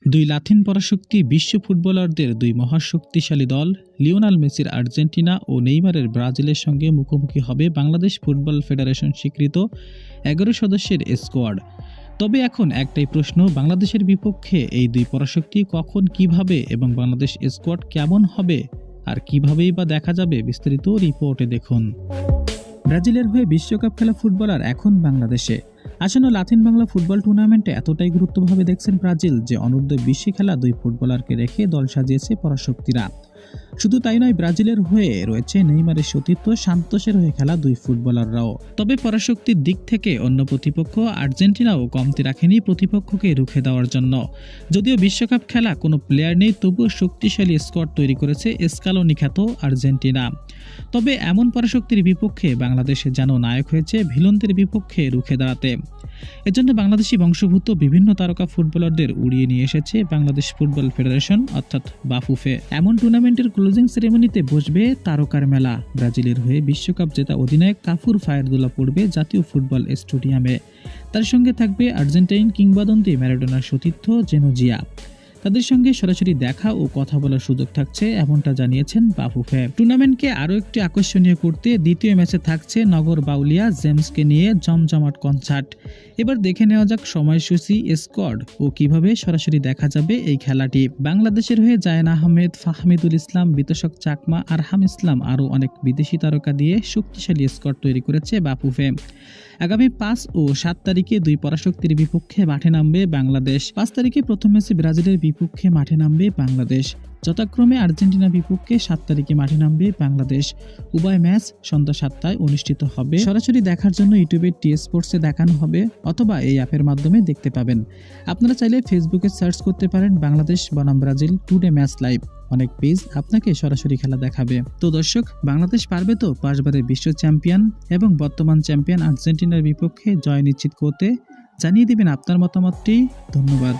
দুই লাতিন পরাশক্তি বিশ্ব ফুটবলারদের দুই মহাশক্তিশালী দল লিওনেল মেসির আর্জেন্টিনা ও নেইমারের ব্রাজিলের সঙ্গে মুখোমুখি হবে বাংলাদেশ ফুটবল ফেডারেশন স্বীকৃত 11 সদস্যের স্কোয়াড। তবে এখন একটাই প্রশ্ন, বাংলাদেশের বিপক্ষে এই দুই পরাশক্তি কখন, কিভাবে এবং বাংলাদেশ স্কোয়াড কেমন হবে আর কিভাবেই বা দেখা যাবে, বিস্তারিত রিপোর্টে দেখুন। ব্রাজিলের হয়ে বিশ্বকাপ খেলা ফুটবলার এখন বাংলাদেশে। আসন্ন লাতিন বাংলা ফুটবল টুর্নামেন্টে এতটাই গুরুত্বভাবে দেখছেন ব্রাজিল যে অনূর্ধ্ব-20 খেলা দুই ফুটবলারকে রেখে দল সাজিয়েছে পরাশক্তিরা। শুধু তাই নয়, ব্রাজিলের হয়ে রয়েছে নেইমারের সতীর্থ সান্তোসের হয়ে খেলা দুই ফুটবলাররাও। তবে পরাশক্তির দিক থেকে অন্য প্রতিপক্ষ আর্জেন্টিনাও কমতি রাখেনি প্রতিপক্ষকে রুখে দেওয়ার জন্য। যদিও বিশ্বকাপ খেলা কোনো প্লেয়ার নেই, তবুও শক্তিশালী স্কোয়াড তৈরি করেছে স্কালোনি খ্যাত আর্জেন্টিনা। তবে এমন পরাশক্তির বিপক্ষে বাংলাদেশে যেন নায়ক হয়েছে ভিলনদের বিপক্ষে রুখে দাঁড়াতে। এজন্য বাংলাদেশি বংশোদ্ভূত বিভিন্ন তারকা ফুটবলারদের উড়িয়ে নিয়ে এসেছে বাংলাদেশ ফুটবল ফেডারেশন অর্থাৎ বাফুফে। এমন টুর্নামেন্টের ক্লোজিং সেরেমনিতে বসবে তারকার মেলা। ব্রাজিলের হয়ে বিশ্বকাপ জেতা অধিনায়ক কাফুর ফায়ারদুল্লাহ পড়বে জাতীয় ফুটবল স্টেডিয়ামে। তার সঙ্গে থাকবে আর্জেন্টাইন কিংবদন্তি ম্যারাডোনার সতীর্থ জেনোজিয়া। তাদের সঙ্গে সরাসরি দেখা ও কথা বলার সুযোগ থাকছে, এমনটা জানিয়েছেন বাফুফে। টুর্নামেন্টকে আরও একটি আকর্ষণীয় করতে দ্বিতীয় ম্যাচে থাকছে নগর বাউলিয়া জেমসকে নিয়ে জমজমাট কনসার্ট। এবার দেখে নেওয়া যাক সময়সূচি, স্কোয়াড ও কিভাবে সরাসরি দেখা যাবে এই খেলাটি। বাংলাদেশের হয়ে জায়েন আহমেদ, ফাহমিদুল ইসলাম, বিতোষক চাকমা, আরহাম ইসলাম আরও অনেক বিদেশি তারকা দিয়ে শক্তিশালী স্কোয়াড তৈরি করেছে বাফুফে। আগামী 5 ও 7 তারিখে দুই পরাশক্তির বিপক্ষে মাঠে নামবে বাংলাদেশ। 5 তারিখে প্রথম ম্যাচে ব্রাজিলের বিপক্ষে মাঠে নামবে বাংলাদেশ। যথাক্রমে আর্জেন্টিনার বিপক্ষে 7 তারিখে মাঠে নামবে বাংলাদেশ। উভয় ম্যাচ সন্ধ্যা 7টায় অনুষ্ঠিত হবে। সরাসরি দেখার জন্য ইউটিউবে টি স্পোর্টসে দেখানো হবে অথবা এই অ্যাপের মাধ্যমে দেখতে পাবেন। আপনারা চাইলে ফেসবুকে সার্চ করতে পারেন বাংলাদেশ বনাম ব্রাজিল টুডে ম্যাচ লাইভ। অনেক পেজ আপনাকে সরাসরি খেলা দেখাবে। তো দর্শক, বাংলাদেশ পারবে তো 5 বারের বিশ্ব চ্যাম্পিয়ন এবং বর্তমান চ্যাম্পিয়ন আর্জেন্টিনার বিপক্ষে জয় নিশ্চিত করতে? জানিয়ে দিবেন আপনার মতামতটি। ধন্যবাদ।